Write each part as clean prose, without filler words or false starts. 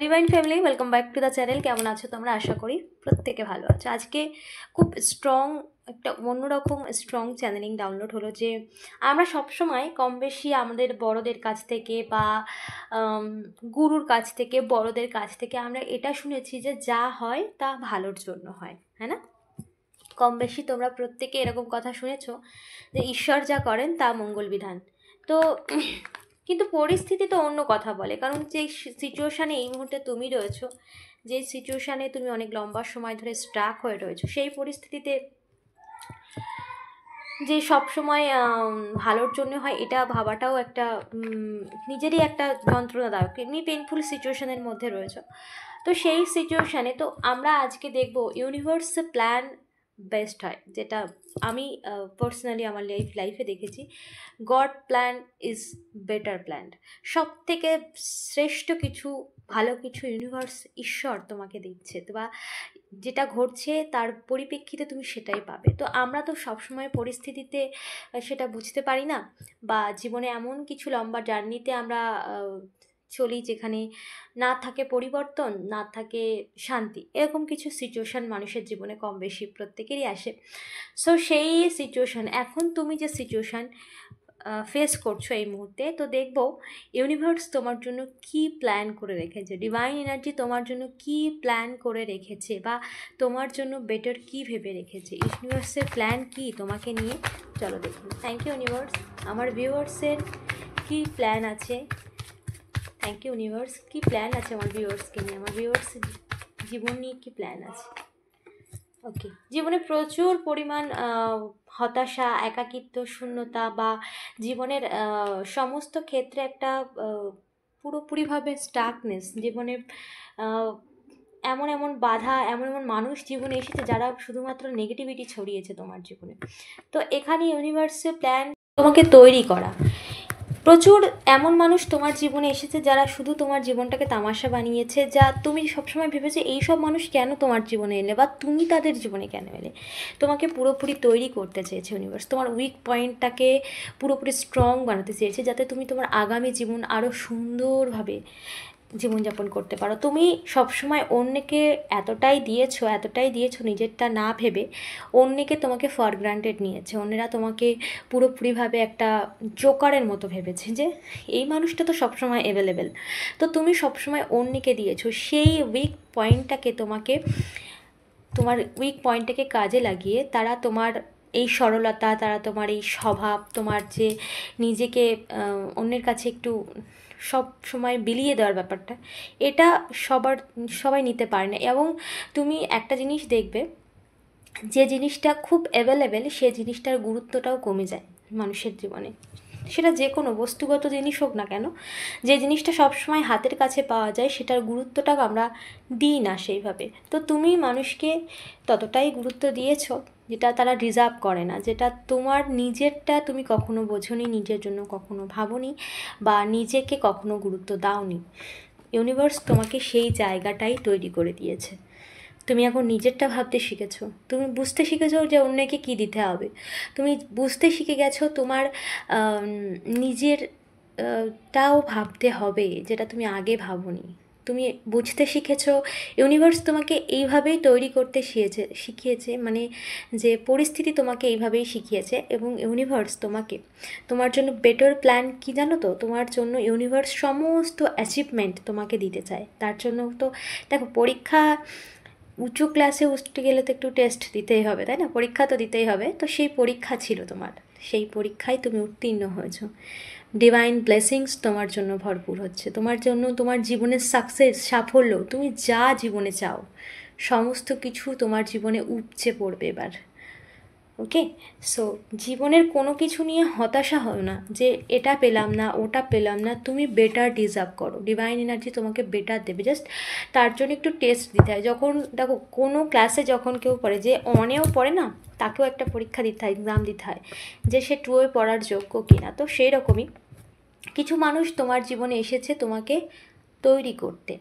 Divine family, welcome back to the channel. কেমন আছো তোমরা? আশা করি প্রত্যেকে ভালো আছো। আজকে খুব স্ট্রং একটা অন্যরকম স্ট্রং চ্যানেলিং ডাউনলোড হলো যে আমরা সবসময় কম বেশি আমাদের বড়দের কাছ থেকে বা গুরুর কাছ থেকে, বড়দের কাছ থেকে আমরা এটা শুনেছি যে যা হয় তা ভালোর জন্য হয়, হ্যাঁ না? কম বেশি তোমরা প্রত্যেকে এরকম কথা শুনেছো যে ঈশ্বর যা করেন তা মঙ্গল বিধান। তো কিন্তু পরিস্থিতি তো অন্য কথা বলে, কারণ যে সিচুয়েশানে এই মুহূর্তে তুমি রয়েছো, যে সিচুয়েশানে তুমি অনেক লম্বা সময় ধরে স্ট্রাক হয়ে রয়েছো, সেই পরিস্থিতিতে যে সব সময় ভালোর জন্য হয় এটা ভাবাটাও একটা নিজেরই একটা যন্ত্রণাদায়ক, এমনি পেনফুল সিচুয়েশানের মধ্যে রয়েছে। তো সেই সিচুয়েশানে তো আমরা আজকে দেখব ইউনিভার্স প্ল্যান বেস্ট হয়, যেটা আমি পার্সোনালি আমার লাইফে দেখেছি। God plan is better plan. সব থেকে শ্রেষ্ঠ কিছু, ভালো কিছু ইউনিভার্স, ঈশ্বর তোমাকে দিচ্ছে, বা যেটা ঘটছে তার পরিপ্রেক্ষিতে তুমি সেটাই পাবে। তো আমরা তো সবসময় পরিস্থিতিতে সেটা বুঝতে পারি না, বা জীবনে এমন কিছু লম্বা জার্নিতে আমরা চলি যেখানে না থাকে পরিবর্তন, না থাকে শান্তি, এরকম কিছু সিচুয়েশান মানুষের জীবনে কম বেশি প্রত্যেকেরই আসে। সো সেই সিচুয়েশান, এখন তুমি যে সিচুয়েশান ফেস করছো এই মুহূর্তে, তো দেখবো ইউনিভার্স তোমার জন্য কি প্ল্যান করে রেখেছে, ডিভাইন এনার্জি তোমার জন্য কি প্ল্যান করে রেখেছে, বা তোমার জন্য বেটার কি ভেবে রেখেছে। ইউনিভার্সের প্ল্যান কি তোমাকে নিয়ে, চলো দেখুন। Thank you universe. আমার ভিউয়ার্সের কি প্ল্যান আছে, থ্যাংক ইউ ইউনিভার্স। কী প্ল্যান আছে আমার ভিউয়ার্সকে নিয়ে, আমার ভিউয়ার্স জীবন নিয়ে কী প্ল্যান আছে। ওকে, জীবনে প্রচুর পরিমাণ হতাশা, একাকিত্ব, শূন্যতা, বা জীবনের সমস্ত ক্ষেত্রে একটা পুরোপুরিভাবে স্টাকনেস জীবনে, এমন এমন বাধা, এমন এমন মানুষ জীবনে এসেছে যারা শুধুমাত্র নেগেটিভিটি ছড়িয়েছে তোমার জীবনে। তো এখানে ইউনিভার্সের প্ল্যান তোমাকে তৈরি করা। প্রচুর এমন মানুষ তোমার জীবনে এসেছে যারা শুধু তোমার জীবনটাকে তামাশা বানিয়েছে, যা তুমি সবসময় ভেবেছো এই সব মানুষ কেন তোমার জীবনে এলে, বা তুমি তাদের জীবনে কেন এলে। তোমাকে পুরোপুরি তৈরি করতে চেয়েছে ইউনিভার্স, তোমার উইক পয়েন্টটাকে পুরোপুরি স্ট্রং বানাতে চেয়েছে, যাতে তুমি তোমার আগামী জীবন আরও সুন্দরভাবে জীবনযাপন করতে পারো। তুমি সবসময় অন্যকে এতটাই দিয়েছো নিজেরটা না ভেবে, অন্যকে তোমাকে ফর গ্রান্টেড নিয়েছে। অন্যেরা তোমাকে পুরোপুরিভাবে একটা জোকারের মতো ভেবেছে যে এই মানুষটা তো সবসময় অ্যাভেলেবেল। তো তুমি সবসময় অন্যকে দিয়েছো, সেই উইক পয়েন্টটাকে তোমার উইক পয়েন্টটাকে কাজে লাগিয়ে তারা তোমার এই সরলতা, তারা তোমার এই স্বভাব, তোমার যে নিজেকে অন্যের কাছে একটু সব সময় বিলিয়ে দেওয়ার ব্যাপারটা, এটা সবাই নিতে পারে না। এবং তুমি একটা জিনিস দেখবে, যে জিনিসটা খুব অ্যাভেলেবেল সে জিনিসটার গুরুত্বটাও কমে যায় মানুষের জীবনে। সেটা যে কোনো বস্তুগত জিনিস হোক না কেন, যে জিনিসটা সবসময় হাতের কাছে পাওয়া যায় সেটার গুরুত্বটা আমরা দিই না সেইভাবে। তো তুমি মানুষকে ততটাই গুরুত্ব দিয়েছো যেটা তারা ডিজার্ভ করে না, যেটা তোমার নিজেরটা তুমি কখনো বোঝোনি, নিজের জন্য কখনো ভাবোনি, বা নিজেকে কখনো গুরুত্ব দাওনি। ইউনিভার্স তোমাকে সেই জায়গাটাই তৈরি করে দিয়েছে। তুমি এখন নিজেরটা ভাবতে শিখেছো, তুমি বুঝতে শিখেছো যে অন্যকে কী দিতে হবে, তুমি বুঝতে শিখে গেছো তোমার নিজের টাও ভাবতে হবে, যেটা তুমি আগে ভাবোনি। তুমি বুঝতে শিখেছো, ইউনিভার্স তোমাকে এইভাবেই তৈরি করতে শিখিয়েছে, মানে যে পরিস্থিতি তোমাকে এইভাবেই শিখিয়েছে। এবং ইউনিভার্স তোমার জন্য বেটার প্ল্যান কী জানো তো, তোমার জন্য ইউনিভার্স সমস্ত অ্যাচিভমেন্ট তোমাকে দিতে চায়। তার জন্য তো দেখো, পরীক্ষা উঁচু ক্লাসে উঠতে গেলে তো একটু টেস্ট দিতেই হবে, তাই না? পরীক্ষা তো দিতেই হবে। তো সেই পরীক্ষা ছিল তোমার, সেই পরীক্ষায় তুমি উত্তীর্ণ হয়েছো। ডিভাইন ব্লেসিংস তোমার জন্য ভরপুর হচ্ছে, তোমার জন্য তোমার জীবনের সাকসেস, সাফল্য, তুমি যা জীবনে চাও সমস্ত কিছু তোমার জীবনে উপচে পড়বে এবার। ওকে, সো জীবনের কোনো কিছু নিয়ে হতাশা হয় না যে এটা পেলাম না, ওটা পেলাম না। তুমি বেটার ডিজার্ভ করো, ডিভাইন এনার্জি তোমাকে বেটার দেবে। জাস্ট তার জন্য একটু টেস্ট দিতে হয়। যখন দেখো কোনো ক্লাসে যখন কেউ পড়ে, যে অনেও পড়ে না, তাকেও একটা পরীক্ষা দিতে হয়, এক্সাম দিতে হয় যে সে টুয়ে পড়ার যোগ্য কিনা। তো সেই রকমই কিছু মানুষ তোমার জীবনে এসেছে তোমাকে তৈরি করতে।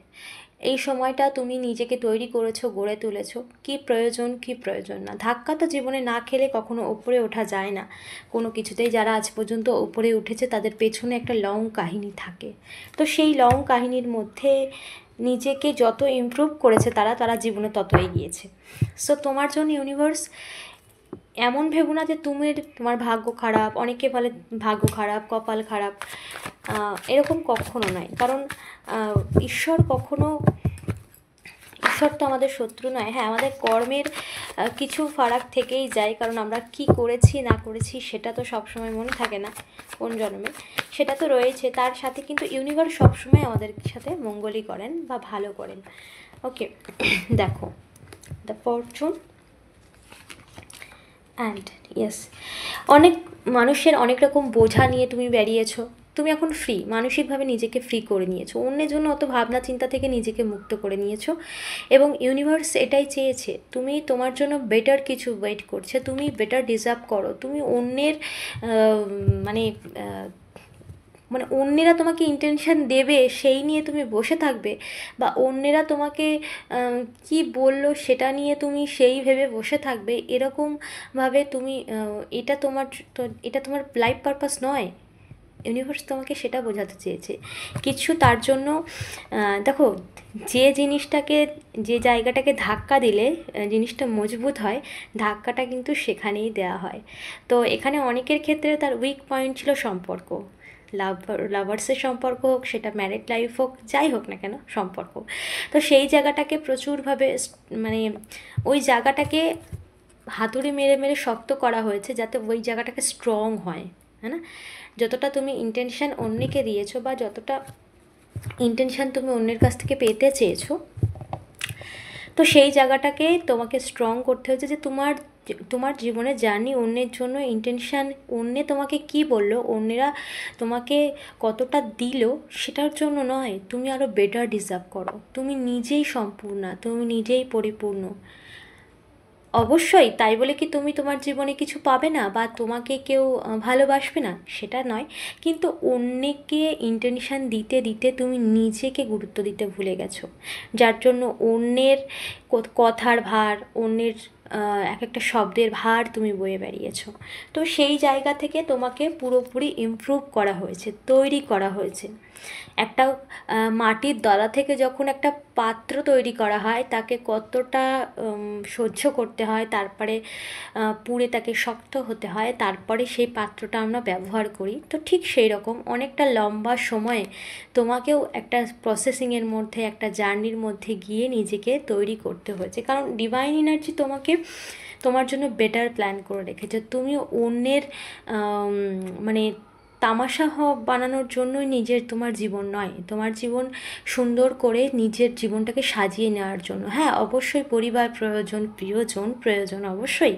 এই সময়টা তুমি নিজেকে তৈরি করেছো, গড়ে তুলেছো। কী প্রয়োজন, কী প্রয়োজন না। ধাক্কা তো জীবনে না খেলে কখনো ওপরে ওঠা যায় না কোনো কিছুতেই। যারা আজ পর্যন্ত ওপরে উঠেছে তাদের পেছনে একটা লং কাহিনী থাকে। তো সেই লং কাহিনীর মধ্যে নিজেকে যত ইমপ্রুভ করেছে তারা তারা জীবনে তত এগিয়েছে। সো তোমার জন্য ইউনিভার্স, এমন ভেবো না যে তোমার ভাগ্য খারাপ, অনেকে বলে ভাগ্য খারাপ, কপাল খারাপ, এরকম কখনো নয়। কারণ ঈশ্বর তো আমাদের শত্রু নয়। হ্যাঁ, আমাদের কর্মের কিছু ফারাক থেকেই যায়, কারণ আমরা কি করেছি না করেছি সেটা তো সবসময় মনে থাকে না কোন জন্মে, সেটা তো রয়েছে। তার সাথে কিন্তু ইউনিভার্স সবসময় আমাদের সাথে মঙ্গলই করেন বা ভালো করেন। ওকে, দেখো দ্য ফরচুন অ্যান্ড ইয়েস, অনেক মানুষের অনেক রকম বোঝা নিয়ে তুমি বেরিয়েছো, তুমি এখন ফ্রি, মানসিকভাবে নিজেকে ফ্রি করে নিয়েছো, অন্যের জন্য অত ভাবনা চিন্তা থেকে নিজেকে মুক্ত করে নিয়েছো। এবং ইউনিভার্স এটাই চেয়েছে, তুমি তোমার জন্য বেটার কিছু ওয়েট করছে, তুমি বেটার ডিজার্ভ করো। তুমি অন্যের মানে মানে অন্যেরা তোমাকে ইন্টেনশন দেবে সেই নিয়ে তুমি বসে থাকবে, বা অন্যেরা তোমাকে কি বললো সেটা নিয়ে তুমি সেই ভেবে বসে থাকবে, এরকমভাবে তুমি এটা তোমার লাইফ পারপাস নয়। ইউনিভার্স তোমাকে সেটা বোঝাতে চেয়েছে কিছু। তার জন্য দেখো, যে জায়গাটাকে ধাক্কা দিলে জিনিসটা মজবুত হয়, ধাক্কাটা কিন্তু সেখানেই দেওয়া হয়। তো এখানে অনেকের ক্ষেত্রে তার উইক পয়েন্ট ছিল সম্পর্ক, লাভার্সের সম্পর্ক হোক, সেটা ম্যারিড লাইফ হোক, যাই হোক না কেন সম্পর্ক। তো সেই জায়গাটাকে প্রচুরভাবে মানে ওই জায়গাটাকে হাতুড়ি মেরে মেরে শক্ত করা হয়েছে, যাতে ওই জায়গাটাকে স্ট্রং হয়, হ্যাঁ না? যতটা তুমি ইন্টেনশন অন্যকে দিয়েছো, বা যতটা ইন্টেনশন তুমি অন্যের কাছ থেকে পেতে চেয়েছো, তো সেই জায়গাটাকে তোমাকে স্ট্রং করতে হয়েছে, যে তোমার জীবনে জার্নি অন্যের জন্য ইন্টেনশান, অন্যে তোমাকে কি বললো, অন্যেরা তোমাকে কতটা দিল সেটার জন্য নয়, তুমি আরও বেটার ডিজার্ভ করো, তুমি নিজেই সম্পূর্ণা, তুমি নিজেই পরিপূর্ণ। অবশ্যই তাই বলে কি তুমি তোমার জীবনে কিছু পাবে না, বা তোমাকে কেউ ভালোবাসবে না, সেটা নয়। কিন্তু অন্যকে ইন্টেনশান দিতে দিতে তুমি নিজেকে গুরুত্ব দিতে ভুলে গেছো, যার জন্য অন্যের কথার ভার, অন্যের এক একটা শব্দের ভার তুমি বয়ে বেরিয়েছো। তো সেই জায়গা থেকে তোমাকে পুরোপুরি ইমপ্রুভ করা হয়েছে, তৈরি করা হয়েছে। একটা মাটির দলা থেকে যখন একটা পাত্র তৈরি করা হয়, তাকে কতটা সহ্য করতে হয়, তারপরে পুড়ে তাকে শক্ত হতে হয়, তারপরে সেই পাত্রটা আমরা ব্যবহার করি। তো ঠিক সেই রকম অনেকটা লম্বা সময়ে তোমাকেও একটা প্রসেসিংয়ের মধ্যে, একটা জার্নির মধ্যে গিয়ে নিজেকে তৈরি করতে হয়েছে, কারণ ডিভাইন এনার্জি তোমার জন্য বেটার প্ল্যান করে রেখেছে। তুমি অন্যের মানে তামাশা বানানোর জন্যই তোমার জীবন নয়, তোমার জীবন সুন্দর করে নিজের জীবনটাকে সাজিয়ে নেওয়ার জন্য। হ্যাঁ, অবশ্যই পরিবার প্রয়োজন, প্রিয়জন প্রয়োজন অবশ্যই,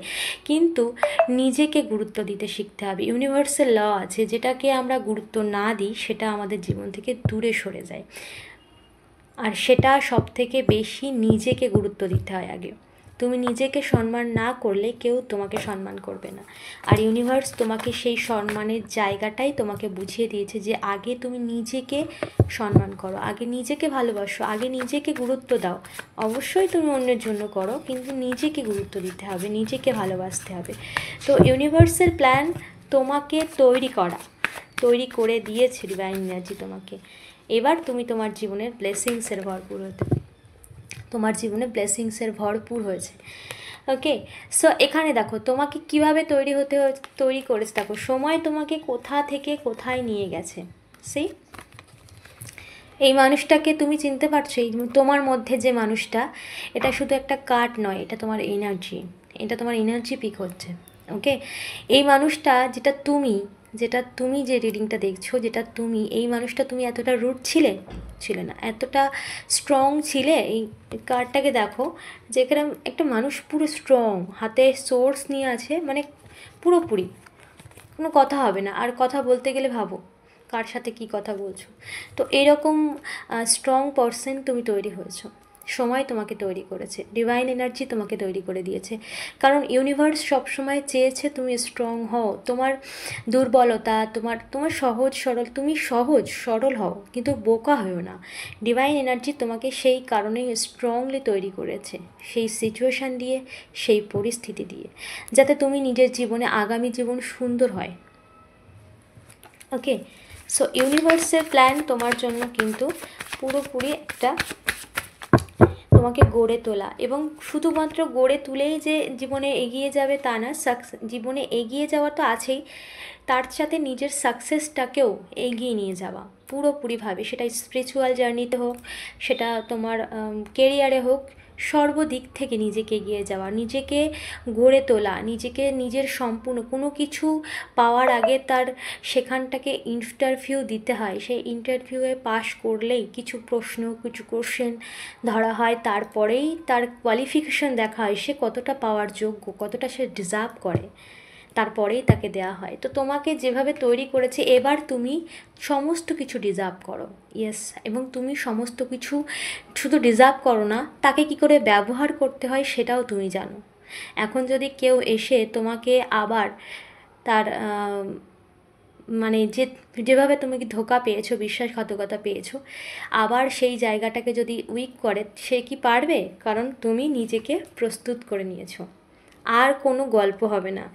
কিন্তু নিজেকে গুরুত্ব দিতে শিখতে হবে। ইউনিভার্সাল ল আছে, যেটাকে আমরা গুরুত্ব না দিই সেটা আমাদের জীবন থেকে দূরে সরে যায়, আর সেটা সব থেকে বেশি নিজেকে গুরুত্ব দিতে হয় আগে। তুমি নিজেকে সম্মান না করলে কেউ তোমাকে সম্মান করবে না। আর ইউনিভার্স তোমাকে সেই সম্মানের জায়গাটাই তোমাকে বুঝিয়ে দিয়েছে, যে আগে তুমি নিজেকে সম্মান করো, আগে নিজেকে ভালোবাসো, আগে নিজেকে গুরুত্ব দাও। অবশ্যই তুমি অন্যের জন্য করো, কিন্তু নিজেকে গুরুত্ব দিতে হবে, নিজেকে ভালোবাসতে হবে। তো ইউনিভার্সের প্ল্যান তোমাকে তৈরি করে দিয়েছে ডিভাইন এনার্জি তোমাকে। এবার তুমি তোমার জীবনের ব্লেসিংসের ভরপুর হয়েছে। ওকে, সো এখানে দেখো তোমাকে কিভাবে তৈরি করেছে, দেখো সময় তোমাকে কোথা থেকে কোথায় নিয়ে গেছে। এই মানুষটাকে তুমি চিনতে পারছো? এই তোমার মধ্যে যে মানুষটা, এটা শুধু একটা কার্ড নয়, এটা তোমার এনার্জি পিক হচ্ছে। ওকে, এই মানুষটা যেটা তুমি যে রিডিংটা দেখছো, এই মানুষটা তুমি এতটা রুট ছিলে না, এতটা স্ট্রং ছিলে। এই কার্ডটাকে দেখো, যেখানে একটা মানুষ পুরো স্ট্রং, হাতে সোর্স নিয়ে আছে, মানে পুরোপুরি কোনো কথা হবে না, আর কথা বলতে গেলে ভাবো কার সাথে কি কথা বলছো। তো এরকম স্ট্রং পারসন তুমি তৈরি হয়েছো, সময় তোমাকে তৈরি করেছে, ডিভাইন এনার্জি তোমাকে তৈরি করে দিয়েছে। কারণ ইউনিভার্স সবসময় চেয়েছে তুমি স্ট্রং হও, তোমার দুর্বলতা, তোমার সহজ সরল হও, কিন্তু বোকা হও না। ডিভাইন এনার্জি তোমাকে সেই কারণেই স্ট্রংলি তৈরি করেছে, সেই সিচুয়েশান দিয়ে, সেই পরিস্থিতি দিয়ে, যাতে তুমি নিজের জীবনে আগামী জীবন সুন্দর হয়। ওকে, সো ইউনিভার্সের প্ল্যান তোমার জন্য কিন্তু পুরোপুরি একটা তোমাকে গড়ে তোলা, এবং শুধুমাত্র গড়ে তুলেই যে জীবনে এগিয়ে যাবে তা না, জীবনে এগিয়ে যাওয়া তো আছেই, তার সাথে নিজের সাকসেসটাকেও এগিয়ে নিয়ে যাওয়া পুরোপুরিভাবে, সেটা স্পিরিচুয়াল জার্নিতে হোক, সেটা তোমার কেরিয়ারে হোক, সর্বদিক থেকে নিজেকে এগিয়ে যাওয়া, নিজেকে গড়ে তোলা, নিজেকে নিজের সম্পূর্ণ কোনো কিছু পাওয়ার আগে তার সেখানটাকে ইন্টারভিউ দিতে হয়, সেই ইন্টারভিউয়ে পাশ করলেই কিছু প্রশ্ন, কিছু কোশ্চেন ধরা হয়, তারপরেই তার কোয়ালিফিকেশন দেখা হয় সে কতটা পাওয়ার যোগ্য, কতটা সে ডিজার্ভ করে, তারপরেই তাকে দেওয়া হয়। তো তোমাকে যেভাবে তৈরি করেছে, এবার তুমি সমস্ত কিছু ডিজার্ভ করো, ইয়েস, এবং তুমি সমস্ত কিছু শুধু ডিজার্ভ করো না, তাকে কি করে ব্যবহার করতে হয় সেটাও তুমি জানো। এখন যদি কেউ এসে তোমাকে আবার তার মানে যেভাবে তুমি কি ধোঁকা পেয়েছো, বিশ্বাসঘাতকতা পেয়েছো, আবার সেই জায়গাটাকে যদি উইক করে, সে কি পারবে? কারণ তুমি নিজেকে প্রস্তুত করে নিয়েছো, আর কোনো গল্প হবে না,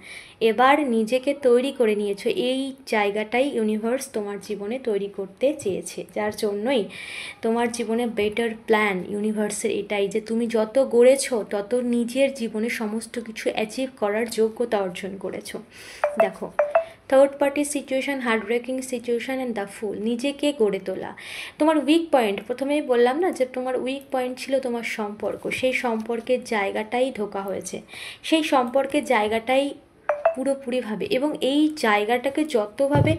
এবার নিজেকে তৈরি করে নিয়েছো। এই জায়গাটাই ইউনিভার্স তোমার জীবনে তৈরি করতে চেয়েছে, যার জন্যই তোমার জীবনে বেটার প্ল্যান ইউনিভার্সের এটাই যে তুমি যত গড়েছো তত নিজের জীবনে সমস্ত কিছু অ্যাচিভ করার যোগ্যতা অর্জন করেছো। দেখো, third party situation, heart breaking situation and the fool, নিজেকে গড়ে তোলা। তোমার উইক পয়েন্ট, প্রথমেই বললাম না যে তোমার উইক পয়েন্ট ছিল তোমার সম্পর্ক, সেই সম্পর্কের জায়গাটাই ধোঁকা হয়েছে, সেই সম্পর্কের জায়গাটাই পুরোপুরিভাবে, এবং এই জায়গাটাকে যতভাবে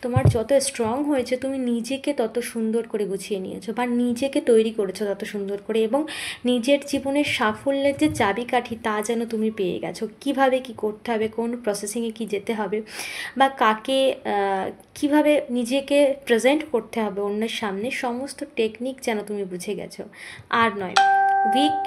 তোমার যত স্ট্রং হয়েছে, তুমি নিজেকে তত সুন্দর করে গুছিয়ে নিয়েছো, বা নিজেকে তৈরি করেছো তত সুন্দর করে, এবং নিজের জীবনের সাফল্যের যে চাবিকাঠি তা যেন তুমি পেয়ে গেছো, কিভাবে কি করতে হবে, কোন প্রসেসিংয়ে কি যেতে হবে, বা কাকে কিভাবে নিজেকে প্রেজেন্ট করতে হবে অন্যের সামনে, সমস্ত টেকনিক যেন তুমি বুঝে গেছো। আর নয় উইক,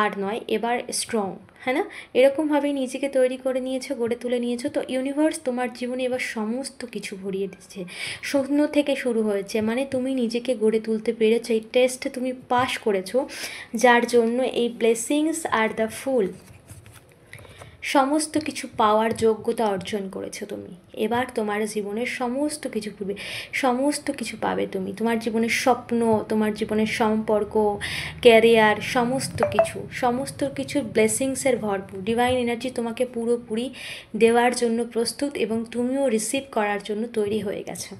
আর নয় এবার স্ট্রং, হ্যাঁ না, এরকমভাবেই নিজেকে তৈরি করে নিয়েছো, গড়ে তুলে নিয়েছো। তো ইউনিভার্স তোমার জীবনে এবার সমস্ত কিছু ভরিয়ে দিচ্ছে, শূন্য থেকে শুরু হয়েছে, মানে তুমি নিজেকে গড়ে তুলতে পেরেছো, এই টেস্টে তুমি পাশ করেছো, যার জন্য এই ব্লেসিংস আর দ্য ফুল সমস্ত কিছু পাওয়ার যোগ্যতা অর্জন করেছো তুমি। এবার তোমার জীবনের সমস্ত কিছু পাবে, সমস্ত কিছু পাবে তুমি, তোমার জীবনের স্বপ্ন, তোমার জীবনের সম্পর্ক, ক্যারিয়ার, সমস্ত কিছু ব্লেসিংসের ভরপুর, ডিভাইন এনার্জি তোমাকে পুরোপুরি দেওয়ার জন্য প্রস্তুত, এবং তুমিও রিসিভ করার জন্য তৈরি হয়ে গেছো।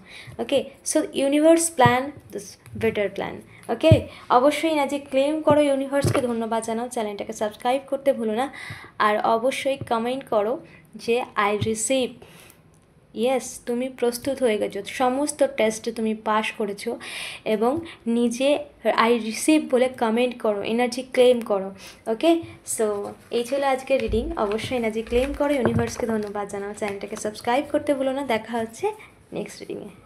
Okay, so universe plan this better plan. Okay, অবশ্যই না যে ক্লেম করো, ইউনিভার্সকে ধন্যবাদ জানাও, চ্যানেলটাকে সাবস্ক্রাইব করতে ভুলো না, আর অবশ্যই কমেন্ট করো যে আই রিসিভ, ইয়েস, তুমি প্রস্তুত হয়ে গেছো, সমস্ত টেস্টে তুমি পাস করেছো, এবং নিজে আই রিসিভ বলে কমেন্ট করো, এনার্জি ক্লেম করো। ওকে, সো এই ছিল আজকের রিডিং, অবশ্যই এনার্জি ক্লেম করো, ইউনিভার্সকে ধন্যবাদ জানাও, চ্যানেলটাকে সাবস্ক্রাইব করতে ভুলো না। দেখা হচ্ছে নেক্সট রিডিংয়ে।